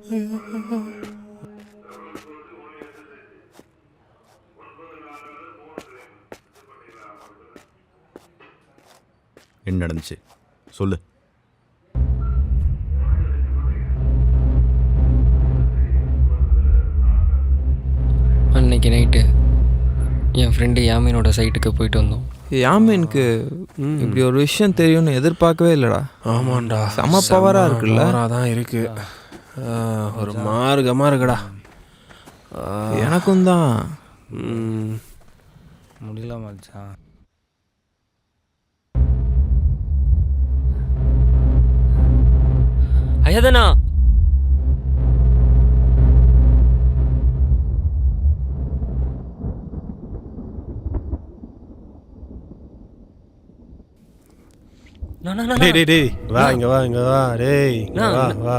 என்ன நடந்துச்சு சொல்லு. அன்னைக்கு நைட்டு என் ஃப்ரெண்டு யாமீனோட சைட்டுக்கு போயிட்டு வந்தோம். யாமீனுக்கு இப்படி ஒரு விஷயம் தெரியும்னு எதிர்பார்க்கவே இல்லைடா. ஆமாண்டா, செம பவரா இருக்குல்ல. தான் இருக்கு. ஒரு மார்க்கமாக இருக்குடா. எனக்கும் தான் முடியல மச்சான். ஐயாதானா டேய் வா இங்க வா டேய் வா வா